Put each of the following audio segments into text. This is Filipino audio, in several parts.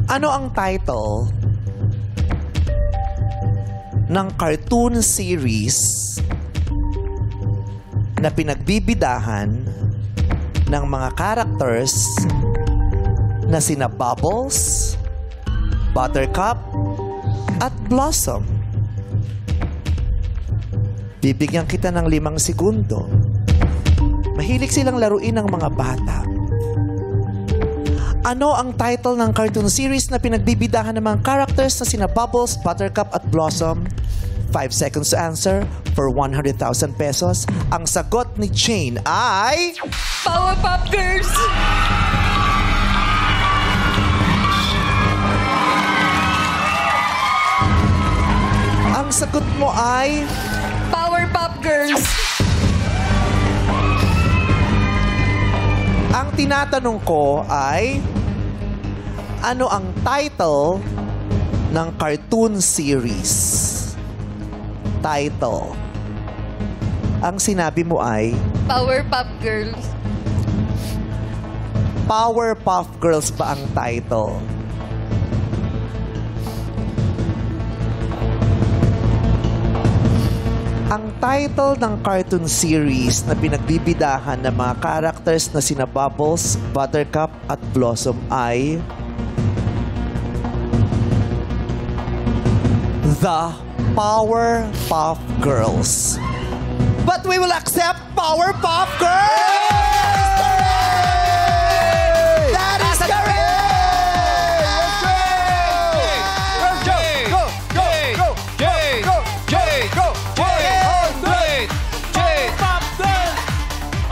Ano ang title ng cartoon series na pinagbibidahan ng mga characters na sina Bubbles, Buttercup, at Blossom? Bibigyan kita ng 5 segundo. Mahilig silang laruin ng mga bata. Ano ang title ng cartoon series na pinagbibidahan ng mga characters na sina Bubbles, Buttercup, at Blossom? 5 seconds to answer for 100,000 pesos. Ang sagot ni Jane ay... Powerpuff Girls! Ang sagot mo ay... Powerpuff Girls! Ang tinatanong ko ay... Ano ang title ng cartoon series? Title. Ang sinabi mo ay... Powerpuff Girls. Powerpuff Girls ba ang title? Ang title ng cartoon series na pinagbibidahan ng mga characters na sina Bubbles, Buttercup, at Blossom ay... The Powerpuff Girls. But we will accept Powerpuff Girls! That is correct!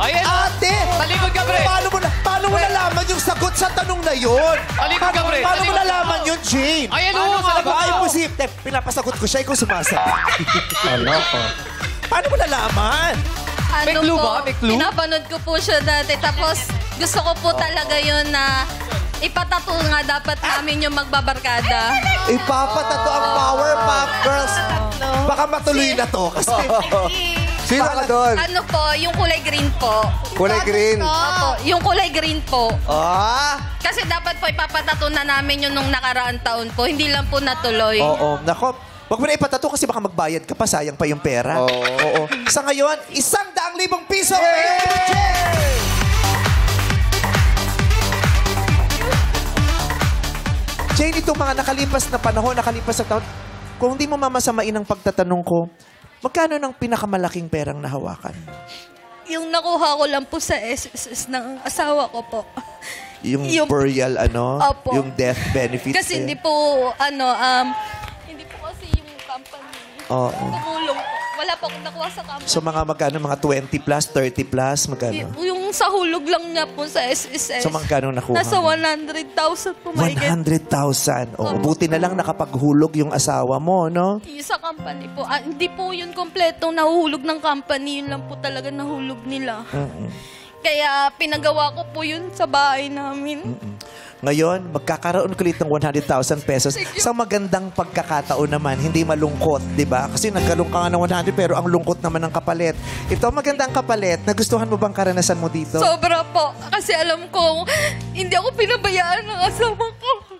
Ayan! Ate! Talikod ka, pre! Paano mo nalaman yung sagot sa tanong na yun? Talikod ka, pre! Paano mo nalaman yun, Jane? Ayan, oo! Sa lagot Baka mo! imposible. Pinapasagot ko siya, ikaw sumasagot. Paano mo nalaman? May clue ba? May clue? Pinapanood ko po siya dati. Tapos gusto ko po talaga yun na ipatato nga dapat namin yung magbabarkada. Ipapatato ang Powerpuff Girls. Baka matuloy na to kasi... Sino ka doon? Ano po, yung kulay green po. Kulay green. Opo, yung kulay green po. Ah! Kasi dapat po ipapatato na namin yun nung nakaraang taon po. Hindi lang po natuloy. Oo. Nako, wag mo na ipatato kasi baka magbayad ka pa. Sayang pa yung pera. Oo. Sa ngayon, 100,000 piso! Jane, itong mga nakalipas na panahon, nakalipas na taon, kung hindi mo mamasamain ang pagtatanong ko, magkano ng pinakamalaking perang nahawakan? Yung nakuha ko lang po sa SSS ng asawa ko po. Yung Yung- burial, Opo. yung death benefits. Kasi hindi po, hindi po kasi yung company. Oo. Tumulong po. Wala po akong nakuha sa company. So mga magkano? Mga 20 plus, 30 plus? Magkano? Yung sa hulog lang niya po sa SSS. So magkano nakuha Nasa mo? 100,000 po mahigit. 100,000. Oh, buti na lang nakapaghulog yung asawa mo, no? Sa company po. Hindi po yun kompletong nahuhulog ng company. Yun lang po talaga nahulog nila. Kaya pinagawa ko po yun sa bahay namin. Ngayon, magkakaroon ulit ng 100,000 pesos sa magandang pagkakataon naman, hindi malungkot, di ba? Kasi nagkalung ka nga ng 100 pero ang lungkot naman ng kapalit. Ito, magandang kapalit. Nagustuhan mo bang karanasan mo dito? Sobra po. Kasi alam ko, hindi ako pinabayaan ng asawa ko.